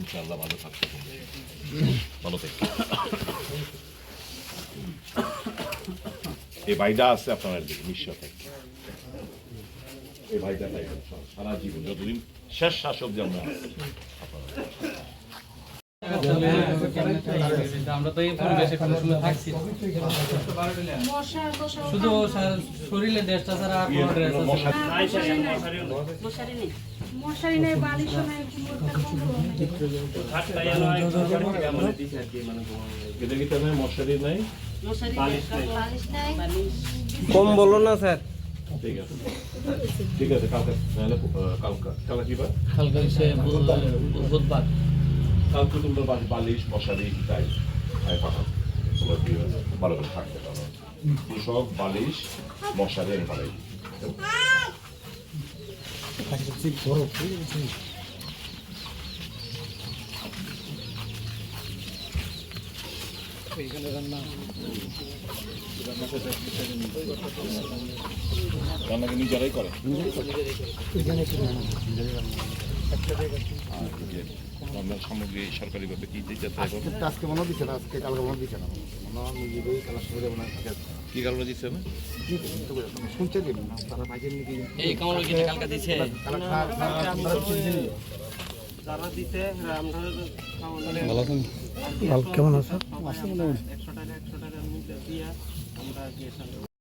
ইনশাআল্লাহ ভালো থাকতে ভালো থেকে এই ভাইটা আছে আপনার দিকে নিশ্চয় থাকে এই ভাইটা থাকবে সারা জীবন যতদিন শেষ শাসক যেমন আমরা তো এই পরিবেশে কোনো সময় থাকছি শুধু শরীরে দেশটা ছাড়া আর কোনো ড্রেস আছে মশারি নেই বালিশ নেই মশারি নাই কম বলো না স্যার ঠিক আছে ঠিক আছে কালকে নাহলে কালকে কি বার কালকে সে বুধবার কালকে তোমরা বালিশ মশারি তাই পাঠাও তোমরা কি ভালো করে থাকতে পারো তুষক বালিশ মশারি আমি পাঠাই রান্নাকে নিজেরাই করে রান্নার সামগ্রী সরকারিভাবে কি দিতে আজকে মনে দিচ্ছে না আজকে কালকে মনে দিচ্ছে না নিজেই কালার সুবিধা মনে কি কারণে দিচ্ছে না শুনছে কি তারা ভাইজের নাকি এই কামড় কি কালকে দিছে যারা দিতে আমরা ভালো আছেন কেমন আছেন 100 টাকার মধ্যে দিয়ে আমরা